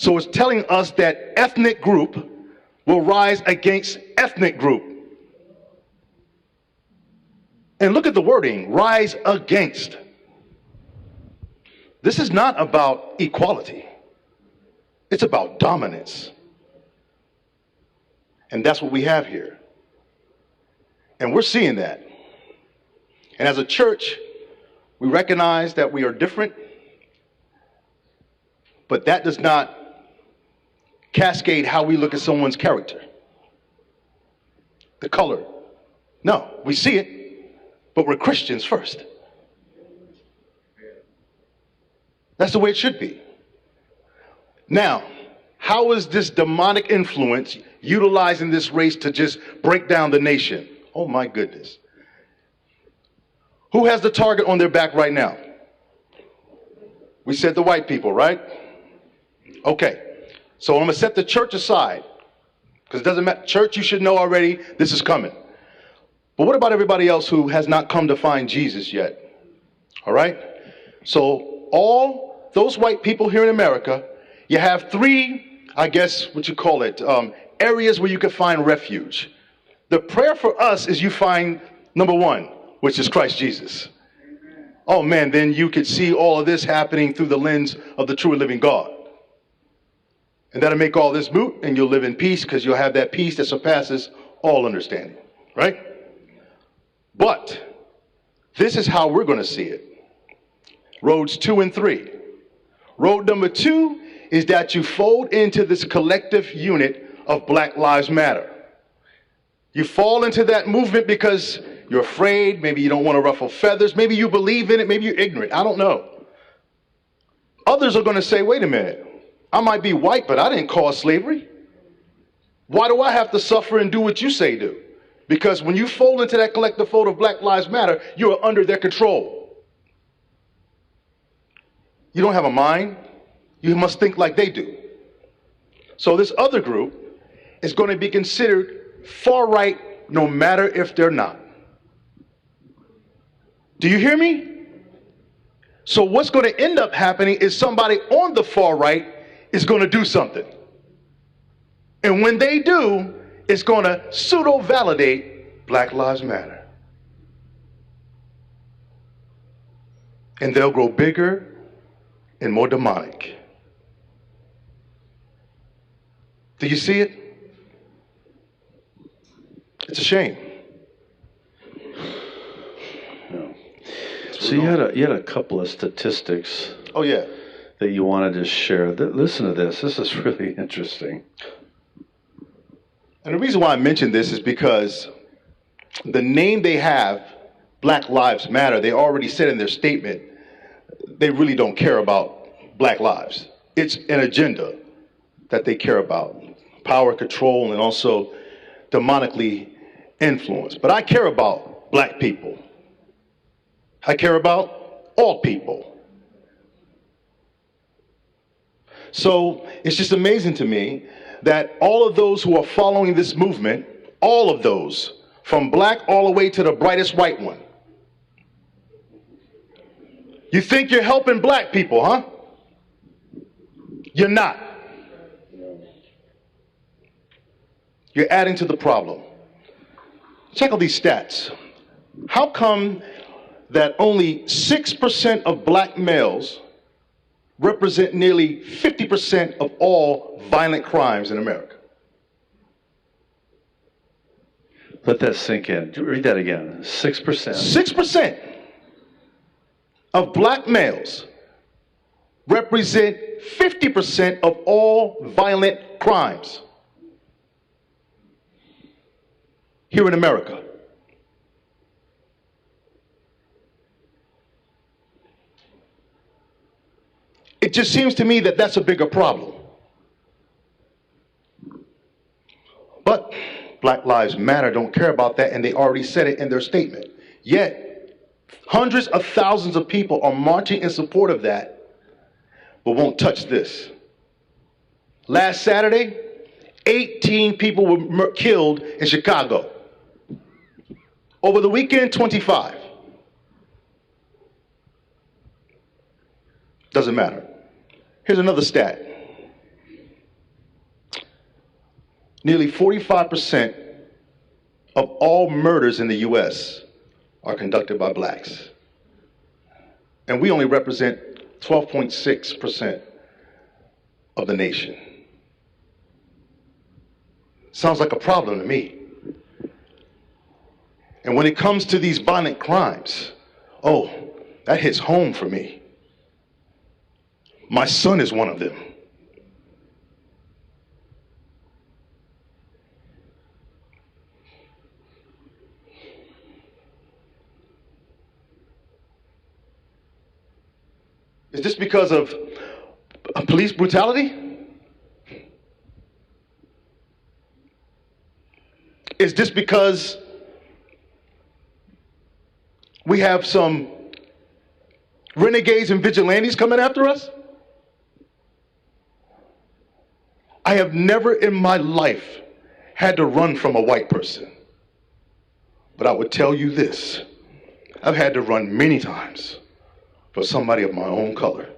So it's telling us that ethnic group will rise against ethnic group. And look at the wording, rise against. This is not about equality. It's about dominance. And that's what we have here. And we're seeing that. And as a church, we recognize that we are different, but that does not cascade how we look at someone's character. The color. No, we see it, but we're Christians first. That's the way it should be. Now, how is this demonic influence utilizing this race to just break down the nation? Oh my goodness. Who has the target on their back right now? We said the white people, right? Okay. So I'm going to set the church aside, because it doesn't matter. Church, you should know already, this is coming. But what about everybody else who has not come to find Jesus yet? All right? So all those white people here in America, you have three, I guess, what you call it, areas where you can find refuge. The prayer for us is you find number one, which is Christ Jesus. Oh man, then you could see all of this happening through the lens of the true and living God. And that'll make all this moot, and you'll live in peace, because you'll have that peace that surpasses all understanding, right? But this is how we're going to see it. Roads 2 and 3. Road number 2 is that you fold into this collective unit of Black Lives Matter. You fall into that movement because you're afraid, maybe you don't want to ruffle feathers, maybe you believe in it, maybe you're ignorant, I don't know. Others are going to say, wait a minute. I might be white, but I didn't cause slavery. Why do I have to suffer and do what you say do? Because when you fold into that collective fold of Black Lives Matter, you are under their control. You don't have a mind. You must think like they do. So this other group is going to be considered far right, no matter if they're not. Do you hear me? So what's going to end up happening is somebody on the far right is going to do something. And when they do, it's going to pseudo-validate Black Lives Matter. And they'll grow bigger and more demonic. Do you see it? It's a shame. So you had a couple of statistics. Oh yeah. That you wanted to share. Listen to this. This is really interesting. And the reason why I mention this is because the name they have, Black Lives Matter, they already said in their statement, they really don't care about black lives. It's an agenda that they care about. Power, control, and also demonically influenced. But I care about black people. I care about all people. So it's just amazing to me that all of those who are following this movement, all of those, from black all the way to the brightest white one, you think you're helping black people, huh? You're not. You're adding to the problem. Check out these stats. How come that only 6% of black males represent nearly 50% of all violent crimes in America? Let that sink in. Read that again. 6%. 6% of black males represent 50% of all violent crimes here in America. It just seems to me that that's a bigger problem. But Black Lives Matter don't care about that, and they already said it in their statement. Yet, hundreds of thousands of people are marching in support of that, but won't touch this. Last Saturday, 18 people were killed in Chicago. Over the weekend, 25. Doesn't matter. Here's another stat. Nearly 45% of all murders in the U.S. are conducted by blacks. And we only represent 12.6% of the nation. Sounds like a problem to me. And when it comes to these violent crimes, oh, that hits home for me. My son is one of them. Is this because of police brutality? Is this because we have some renegades and vigilantes coming after us? I have never in my life had to run from a white person. But I would tell you this, I've had to run many times for somebody of my own color.